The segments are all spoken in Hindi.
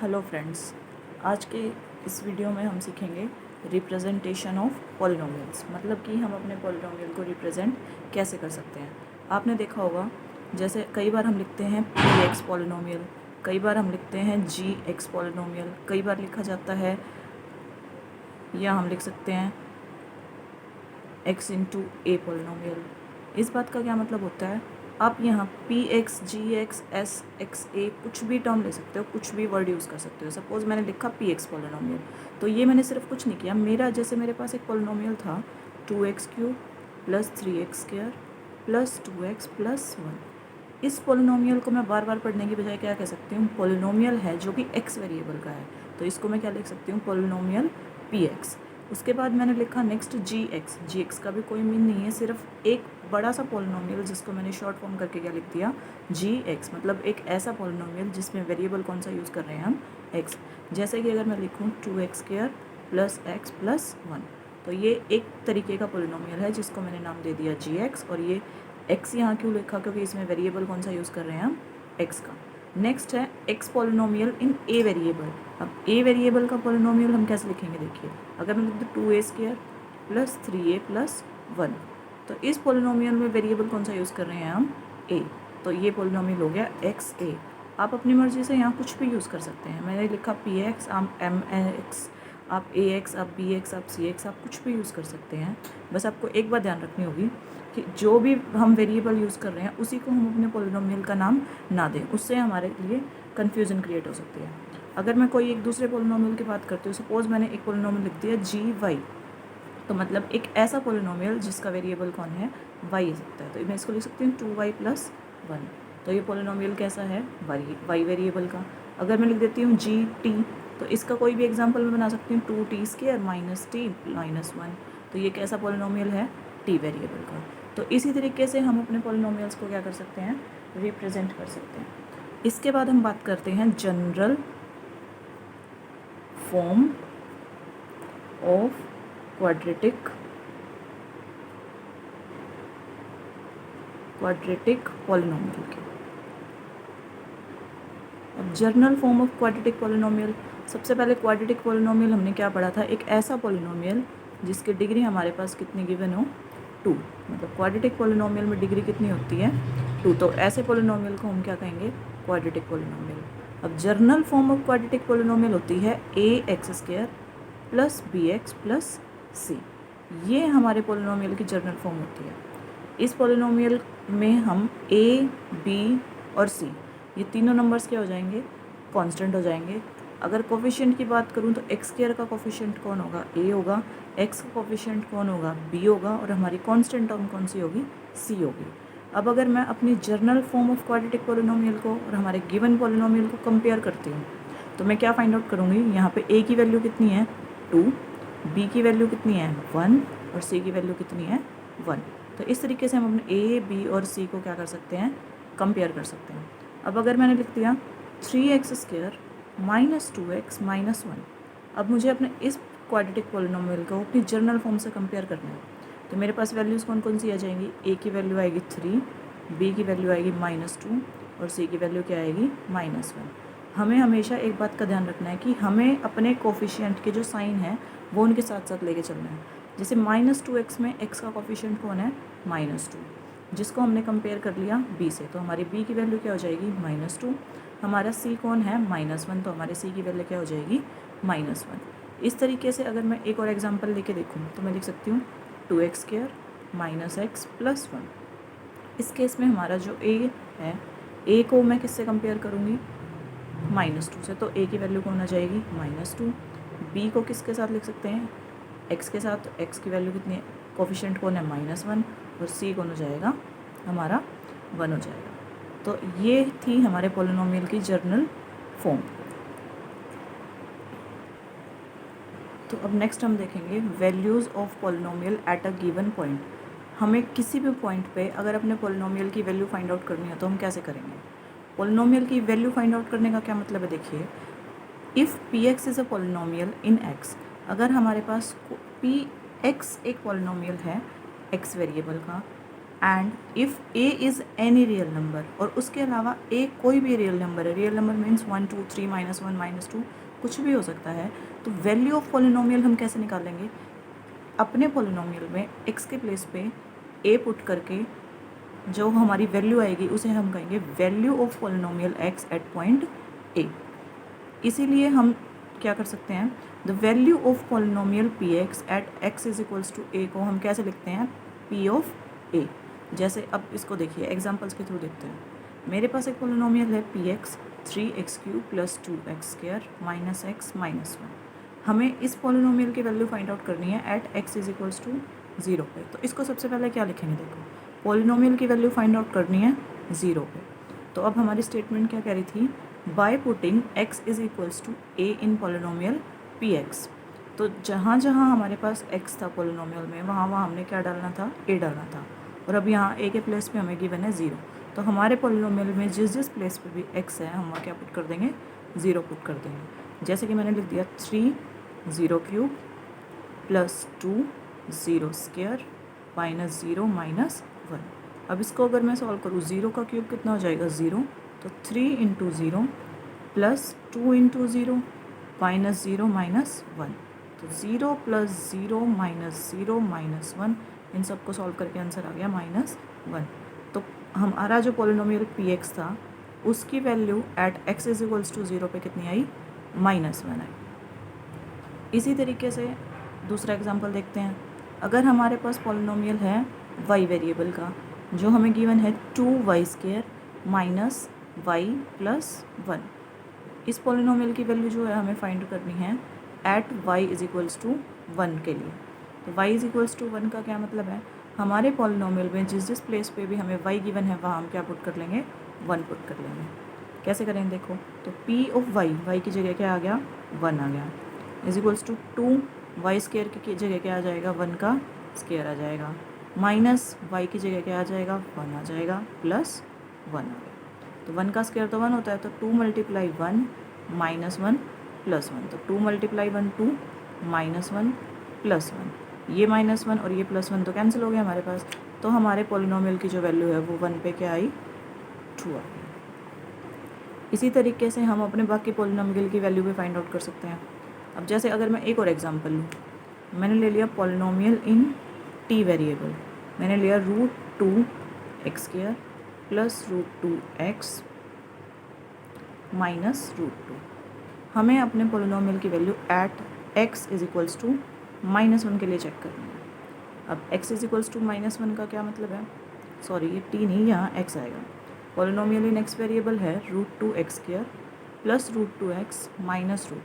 हेलो फ्रेंड्स, आज के इस वीडियो में हम सीखेंगे रिप्रेजेंटेशन ऑफ पॉलिनोमियल्स। मतलब कि हम अपने पॉलिनोमियल को रिप्रेजेंट कैसे कर सकते हैं। आपने देखा होगा, जैसे कई बार हम लिखते हैं पी एक्स पॉलिनोमियल, कई बार हम लिखते हैं जी एक्स पॉलिनोमियल, कई बार लिखा जाता है या हम लिख सकते हैं एक्स इंटू ए पॉलिनोमियल। इस बात का क्या मतलब होता है, आप यहाँ पी एक्स जी एक्स एस एक्स ए कुछ भी टर्म ले सकते हो, कुछ भी वर्ड यूज़ कर सकते हो। सपोज़ मैंने लिखा पी एक्स पॉलिनोमियल, तो ये मैंने सिर्फ कुछ नहीं किया, मेरे पास एक पॉलिनोमियल था 2x³ plus 3x² plus 2x plus 1। इस पॉलिनोमियल को मैं बार बार पढ़ने की बजाय क्या कह सकती हूँ, पॉलिनोमियल है जो कि एक्स वेरिएबल का है, तो इसको मैं क्या लिख सकती हूँ, पॉलिनोमियल पी एक्स। उसके बाद मैंने लिखा नेक्स्ट जी एक्स का भी कोई मीन नहीं है, सिर्फ एक बड़ा सा पॉलिनोमियल जिसको मैंने शॉर्ट फॉर्म करके क्या लिख दिया, जी एक्स। मतलब एक ऐसा पॉलिनोमियल जिसमें वेरिएबल कौन सा यूज़ कर रहे हैं हम, एक्स। जैसे कि अगर मैं लिखूँ 2x² प्लस एक्स प्लस 1, तो ये एक तरीके का पॉलिनोमियल है जिसको मैंने नाम दे दिया जी एक्स। और ये एक्स यहाँ क्यों लिखा, क्योंकि इसमें वेरिएबल कौन सा यूज़ कर रहे हैं हम, एक्स का। नेक्स्ट है x polynomial in a variable. अब ए वेरिएबल का पॉलिनोमियल हम कैसे लिखेंगे, देखिए अगर मैं लिख दूँ 2a² प्लस 3a प्लस 1, तो इस पॉलिनोमियल में वेरिएबल कौन सा यूज़ कर रहे हैं हम, ए। तो ये पॉलिनोमियल हो गया एक्स ए। आप अपनी मर्ज़ी से यहाँ कुछ भी यूज़ कर सकते हैं। मैंने लिखा पी एक्स, आप एम एक्स, आप ए एक्स, आप बी एक्स, आप सी एक्स, आप कुछ भी यूज़ कर सकते हैं। बस आपको एक बात ध्यान रखनी होगी कि जो भी हम वेरिएबल यूज़ कर रहे हैं उसी को हम अपने पॉलिनोमियल का नाम ना दें, उससे हमारे लिए कन्फ्यूज़न क्रिएट हो सकती है। अगर मैं कोई एक दूसरे पॉलिनोमियल की बात करती हूँ, सपोज़ मैंने एक पॉलिनोमियल लिख दिया जी वाई, तो मतलब एक ऐसा पॉलिनोमियल जिसका वेरिएबल कौन है, वाई हो सकता है। तो मैं इसको लिख सकती हूँ 2y प्लस 1। तो ये पॉलिनोमियल कैसा है, वाई वेरिएबल का। अगर मैं लिख देती हूँ जी टी, तो इसका कोई भी एग्जांपल मैं बना सकती हूँ 2t² माइनस टी माइनस 1। तो ये कैसा पॉलिनोमियल है, टी वेरिएबल का। तो इसी तरीके से हम अपने पॉलिनोमियल्स को क्या कर सकते हैं, रिप्रेजेंट कर सकते हैं। इसके बाद हम बात करते हैं general form of quadratic polynomial के। अब journal form of quadratic polynomial, सबसे पहले क्वाड्रेटिक पॉलिनोमियल हमने क्या पढ़ा था, एक ऐसा पॉलिनोमियल जिसकी डिग्री हमारे पास कितनी गिवन हो, 2। मतलब क्वाड्रेटिक पॉलिनोमियल में डिग्री कितनी होती है, 2। तो ऐसे पॉलिनोमियल को हम क्या कहेंगे, क्वाड्रेटिक पॉलिनोमियल। अब journal form of quadratic polynomial होती है ax² plus bx plus c। ये हमारे पॉलिनोमियल की जर्नल फॉर्म होती है। इस पॉलिनोमियल में हम a, b और c, ये तीनों नंबर्स क्या हो जाएंगे, कांस्टेंट हो जाएंगे। अगर कोफिशिएंट की बात करूँ तो x² का कोफिशिएंट कौन होगा, a होगा, x का कोफिशिएंट कौन होगा, b होगा, और हमारी कांस्टेंट टर्म कौन सी होगी, c होगी। अब अगर मैं अपनी journal form of quadratic polynomial को और हमारे गिवन पॉलिनोमियल को कंपेयर करती हूँ, तो मैं क्या फाइंड आउट करूँगी, यहाँ पे a की वैल्यू कितनी है 2, b की वैल्यू कितनी है 1 और c की वैल्यू कितनी है 1। तो इस तरीके से हम अपने a, b और c को क्या कर सकते हैं, कंपेयर कर सकते हैं। अब अगर मैंने लिख दिया 3x² माइनस 2x माइनस 1, अब मुझे अपने इस क्वाड्रेटिक पॉलिनोमियल को अपनी जर्नल फॉर्म से कंपेयर करना है। तो मेरे पास वैल्यूज़ कौन कौन सी आ जाएंगी, a की वैल्यू आएगी 3, b की वैल्यू आएगी -2 और c की वैल्यू क्या आएगी -1। हमें हमेशा एक बात का ध्यान रखना है कि हमें अपने कोफिशिएंट के जो साइन है वो उनके साथ साथ लेके चलना है। जैसे -2x में x का कोफिशिएंट कौन है, -2, जिसको हमने कंपेयर कर लिया b से, तो हमारी b की वैल्यू क्या हो जाएगी -2। हमारा c कौन है -1, तो हमारे c की वैल्यू क्या हो जाएगी -1। इस तरीके से अगर मैं एक और एग्जांपल लेके देखूँ तो मैं लिख सकती हूँ 2x² माइनस x प्लस 1। इस केस में हमारा जो a है, a को मैं किससे कंपेयर करूँगी, -2 से, तो a की वैल्यू कौन आ जाएगी -2। b को किसके साथ लिख सकते हैं, x के साथ, तो x की वैल्यू कितनी है, कोफिशिएंट कौन है -1, और c कौन हो जाएगा, हमारा 1 हो जाएगा। तो ये थी हमारे पॉलिनोमियल की जर्नल फॉर्म। तो अब नेक्स्ट हम देखेंगे values of polynomial at a given point. हमें किसी भी पॉइंट पे अगर अपने पॉलिनोमियल की वैल्यू फाइंड आउट करनी है तो हम कैसे करेंगे। पॉलिनोमियल की वैल्यू फाइंड आउट करने का क्या मतलब है, देखिए if P x is a polynomial in x, अगर हमारे पास पी एक्स एक पॉलिनोमियल है एक्स वेरिएबल का, and if A is any real number, और उसके अलावा ए कोई भी रियल नंबर है, रियल नंबर मीन्स 1 2 3 -1 -2 कुछ भी हो सकता है, तो वैल्यू ऑफ पॉलिनोमियल हम कैसे निकालेंगे? अपने पॉलिनोमियल में x के प्लेस पे a पुट करके जो हमारी वैल्यू आएगी उसे हम कहेंगे value of polynomial x at point a। इसीलिए हम क्या कर सकते हैं, the value of polynomial P X at X is equals to A को हम कैसे लिखते हैं, पी ऑफ ए। जैसे अब इसको देखिए, एग्जांपल्स के थ्रू देखते हैं। मेरे पास एक पॉलिनोमियल है P x 3x³ + 2x² - x - 1। हमें इस पॉलिनोमियल की वैल्यू फाइंड आउट करनी है at x is equals to 0 पे। तो इसको सबसे पहले क्या लिखेंगे, देखो पॉलिनोमियल की वैल्यू फाइंड आउट करनी है 0 पे। तो अब हमारी स्टेटमेंट क्या कह रही थी, by putting x is equals to a in polynomial px। तो जहाँ जहाँ हमारे पास x था पॉलिनोमियल में, वहाँ वहाँ हमने क्या डालना था, a डालना था। और अब यहाँ a के प्लेस पे हमें गिवन है 0। तो हमारे पॉलिनोमियल में जिस जिस प्लेस पे भी x है, हम वहाँ क्या पुट कर देंगे, 0 पुट कर देंगे। जैसे कि मैंने लिख दिया 3 0³ + 2 0² -0 -1। अब इसको अगर मैं सॉल्व करूँ, 0 का क्यूब कितना हो जाएगा, 0। तो 3 × 0 + 2 × 0 -0 -1। तो 0 + 0 -0 -1, इन सबको सॉल्व करके आंसर आ गया -1। तो हमारा जो पॉलिनोमियल पी एक्स था उसकी value at x is equals to 0 पे कितनी आई, -1 आई। इसी तरीके से दूसरा एग्जांपल देखते हैं। अगर हमारे पास पॉलिनोमियल है y वेरिएबल का, जो हमें गिवन है 2y² - y + 1। इस पॉलिनोमियल की वैल्यू जो है हमें फाइंड करनी है at y is equals to 1 के लिए। तो y इज इक्वल्स टू 1 का क्या मतलब है, हमारे पॉलिनोमियल में जिस जिस प्लेस पे भी हमें y गिवन है वहाँ हम क्या पुट कर लेंगे, 1 पुट कर लेंगे। कैसे करेंगे देखो, तो p ऑफ y की जगह क्या आ गया, 1 आ गया, इज इक्वल्स टू 2y² की जगह क्या आ जाएगा, 1 का स्क्वायर आ जाएगा, माइनस y की जगह क्या आ जाएगा, 1 आ जाएगा, प्लस 1 आ गया। तो 1 का स्क्वायर तो 1 होता है, तो 2 × 1 - 1 + 1। तो 2 × 1 2 -1 + 1, ये -1 और ये +1 तो कैंसिल हो गया हमारे पास। तो हमारे पॉलिनोमियल की जो वैल्यू है वो 1 पे क्या आई, 2 आ गई। इसी तरीके से हम अपने बाकी पॉलिनोमियल की वैल्यू भी फाइंड आउट कर सकते हैं। अब जैसे अगर मैं एक और एग्जांपल लूँ, मैंने ले लिया पॉलिनोमियल इन t वेरिएबल। मैंने लिया √2x² + √2x -√2। हमें अपने पॉलिनोमियल की value at x is equals to -1 के लिए चेक करनी है। अब x इज इक्वल्स टू -1 का क्या मतलब है, सॉरी ये t नहीं, यहाँ x आएगा। पॉलिनोमियल इन x वेरिएबल है √2x² + √2x -√2।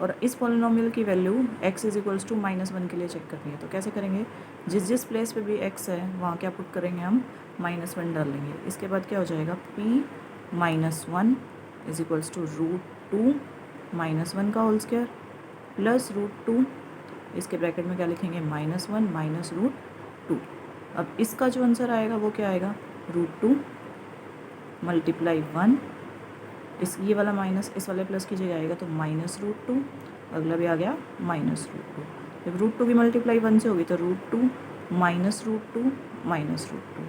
और इस पॉलिनोमियल की value x is equals to -1 के लिए चेक करनी है। तो कैसे करेंगे, जिस जिस प्लेस पे भी x है वहाँ क्या पुट करेंगे, हम -1 डाल लेंगे। इसके बाद क्या हो जाएगा, p -1 इज इक्वल्स टू √2 -1 का होल स्क्वायर + √2, इसके ब्रैकेट में क्या लिखेंगे, -1 -√2। अब इसका जो आंसर आएगा वो क्या आएगा, √2 × 1, इस ये वाला माइनस इस वाले प्लस की जगह आएगा तो -√2, अगला भी आ गया -√2। जब √2 की मल्टीप्लाई 1 से होगी तो √2 -√2 -√2।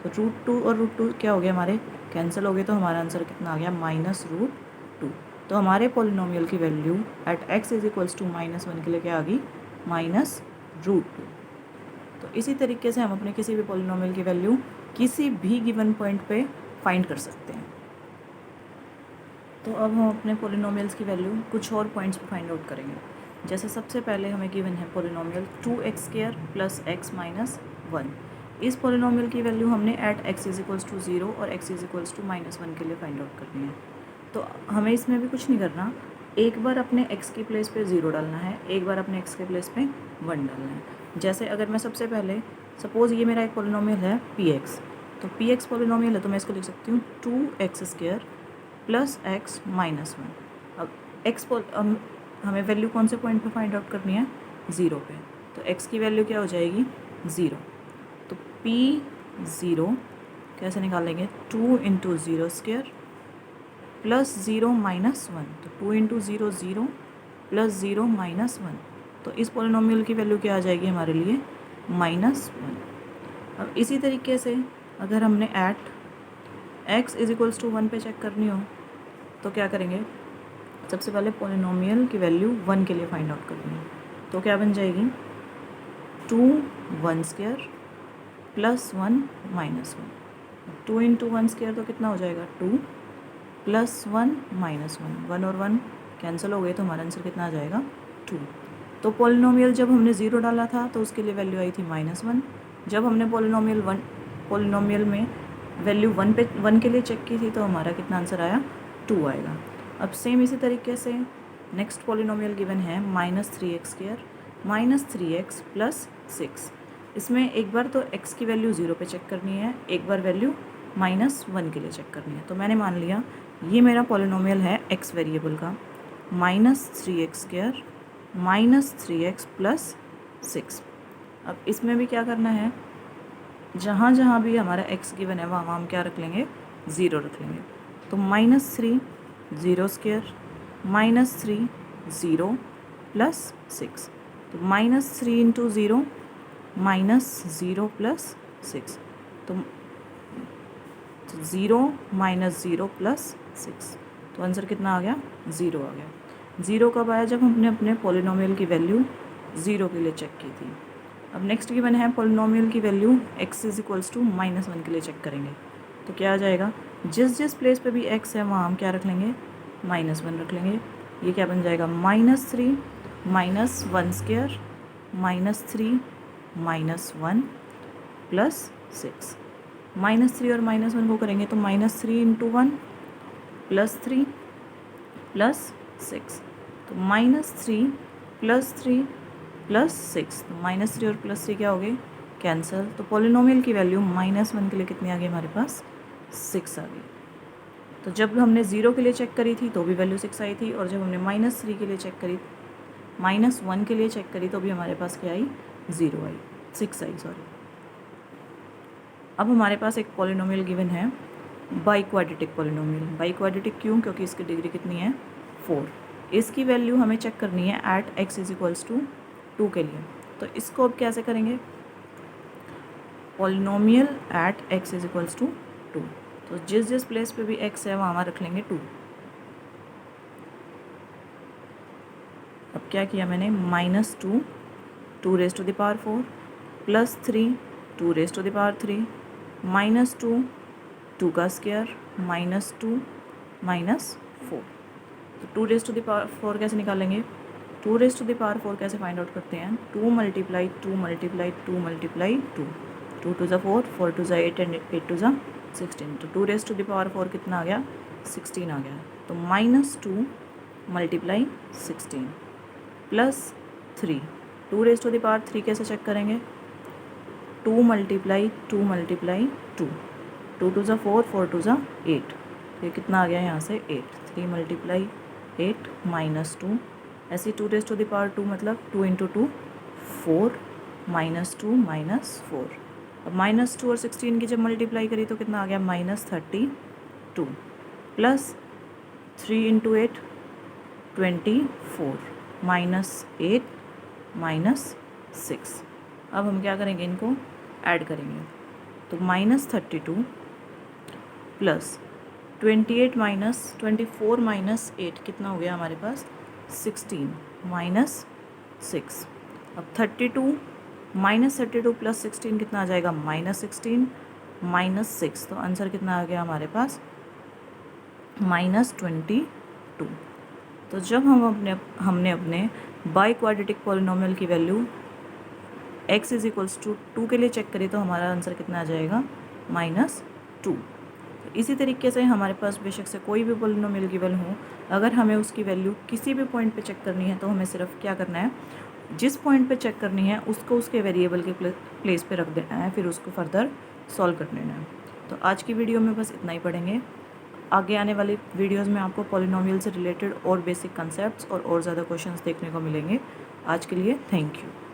तो √2 और √2 क्या हो गया, हमारे कैंसिल हो गए। तो हमारा आंसर कितना आ गया, -√2। तो हमारे पॉलिनोमियल की value at x is equals to -1 के लिए क्या आ गई, -√2। तो इसी तरीके से हम अपने किसी भी पॉलिनोमियल की वैल्यू किसी भी गिवन पॉइंट पे फाइंड कर सकते हैं। तो अब हम अपने पॉलिनोमियल्स की वैल्यू कुछ और पॉइंट्स पे फाइंड आउट करेंगे। जैसे सबसे पहले हमें गिवन है पॉलिनोमियल 2x² + x - 1। इस पॉलिनोमियल की वैल्यू हमने at x is equals to 0 और x इज इक्वल्स टू -1 के लिए फाइंड आउट करनी है। तो हमें इसमें भी कुछ नहीं करना, एक बार अपने x की प्लेस पे 0 डालना है, एक बार अपने x के प्लेस पे 1 डालना है। जैसे अगर मैं सबसे पहले सपोज़ ये मेरा एक पॉलिनोमियल है px, तो px पॉलिनोमियल है तो मैं इसको लिख सकती हूँ 2x² + x - 1। अब x हमें वैल्यू कौन से पॉइंट पे फाइंड आउट करनी है, 0 पे। तो x की वैल्यू क्या हो जाएगी, 0। तो p0 कैसे निकालेंगे, 2 × 0² + 0 - 1। तो 2 × 0 0 + 0 - 1। तो इस पॉलिनोमियल की वैल्यू क्या आ जाएगी हमारे लिए, -1। अब इसी तरीके से अगर हमने at x is equals to 1 पे चेक करनी हो तो क्या करेंगे, सबसे पहले पॉलिनोमियल की वैल्यू 1 के लिए फाइंड आउट करनी है। तो क्या बन जाएगी 2 1 square plus 1 minus 1। 2 into 1 square तो कितना हो जाएगा 2 प्लस 1 माइनस 1, 1 और 1 कैंसिल हो गए तो हमारा आंसर कितना आ जाएगा 2। तो पॉलिनोमियल जब हमने 0 डाला था तो उसके लिए वैल्यू आई थी -1। जब हमने पॉलिनोमियल में वैल्यू 1 के लिए चेक की थी तो हमारा कितना आंसर आया 2 आएगा। अब सेम इसी तरीके से नेक्स्ट पॉलिनोमियल गिवन है -3x स्क्वायर -3x प्लस 6। इसमें एक बार तो x की वैल्यू 0 पे चेक करनी है, एक बार वैल्यू -1 के लिए चेक करनी है। तो मैंने मान लिया ये मेरा पॉलिनोमियल है x वेरिएबल का, -3x स्क्वायर -3x प्लस 6। अब इसमें भी क्या करना है, जहाँ जहाँ भी हमारा x गिवन है वहाँ हम क्या रख लेंगे 0 रख लेंगे। तो -3 0 स्क्वायर -3 0 प्लस 6। तो -3 इंटू 0 -0 प्लस 6। तो 0 -0 प्लस 6। तो आंसर कितना आ गया 0 आ गया। 0 कब आया, जब हमने अपने पॉलिनोमियल की वैल्यू 0 के लिए चेक की थी। अब नेक्स्ट गिवन है पॉलिनोमियल की value x is equals to -1 के लिए चेक करेंगे। तो क्या आ जाएगा, जिस प्लेस पे भी x है वहाँ हम क्या रख लेंगे -1 रख लेंगे। ये क्या बन जाएगा -3 -1 स्क्वायर -3 -1 प्लस 6। -3 और -1 को करेंगे तो -3 इंटू 1 +3 प्लस 6। तो -3 प्लस 3 प्लस 6। तो -3 और +3 क्या हो गए कैंसिल। तो पॉलिनोमियल की वैल्यू -1 के लिए कितनी आ गई हमारे पास 6 आ गई। तो जब हमने 0 के लिए चेक करी थी तो भी वैल्यू 6 आई थी, और जब हमने -3 के लिए चेक करी -1 के लिए चेक करी तो भी हमारे पास क्या आई 0 आई 6 आई सॉरी। अब हमारे पास एक पॉलिनोमियल गिवन है बाइक्वाड्रेटिक पॉलिनोमियल। बाइक्वाड्रेटिक क्यों, क्योंकि इसकी डिग्री कितनी है 4। इसकी वैल्यू हमें चेक करनी है at x is equals to 2 के लिए। तो इसको अब कैसे करेंगे, polynomial at x is equals to 2। तो जिस प्लेस पे भी x है वहाँ रख लेंगे 2। अब क्या किया मैंने -2 2 raise to the power 4 +3 2 raise to the power 3 -2 2 का स्क्वायर -2 -4। तो 2 रेज़ टू द पावर 4 कैसे निकालेंगे, 2 रेज़ टू द पावर 4 कैसे फाइंड आउट करते हैं 2 मल्टीप्लाई 2 मल्टीप्लाई 2 मल्टीप्लाई 2 2 टू ज़ा 4 4 टू ज़ा 8 एंड 8 टू ज़ा 16। तो 2 रेज़ टू द पावर 4 कितना आ गया 16 आ गया। तो -2 multiply 16 plus 3 2 raise to the power 3 कैसे चेक करेंगे 2 मल्टीप्लाई 2 मल्टीप्लाई 2 2 टू ज़ा 4 4 टू ज़ा 8। ये कितना आ गया यहाँ से 8 3 मल्टीप्लाई 8 -2 ऐसे 2 रेज़ टू द पावर 2 मतलब 2 इंटू 2 4 -2 -4। अब -2 और 16 की जब मल्टीप्लाई करी तो कितना आ गया -32 प्लस 3 इंटू 8 24 -8 -6। अब हम क्या करेंगे, इनको ऐड करेंगे। तो -32 प्लस 28 -24 -8 कितना हो गया हमारे पास 16 -6। अब 32 -32 प्लस 16 कितना आ जाएगा -16 -6। तो आंसर कितना आ गया हमारे पास -22। तो जब हमने अपने बाइक्वाड्रेटिक पॉलिनोमियल की value x is equals to 2 के लिए चेक करें तो हमारा आंसर कितना आ जाएगा -2। तो इसी तरीके से हमारे पास बेशक से कोई भी पॉलिनोमियल गिवन हो, अगर हमें उसकी वैल्यू किसी भी पॉइंट पे चेक करनी है तो हमें सिर्फ क्या करना है, जिस पॉइंट पे चेक करनी है उसको उसके वेरिएबल के प्लेस पे रख देना है, फिर उसको फर्दर सॉल्व कर लेना है। तो आज की वीडियो में बस इतना ही पढ़ेंगे। आगे आने वाली वीडियोज़ में आपको पॉलिनोमियल से रिलेटेड और बेसिक कंसेप्ट्स और ज़्यादा क्वेश्चंस देखने को मिलेंगे। आज के लिए थैंक यू।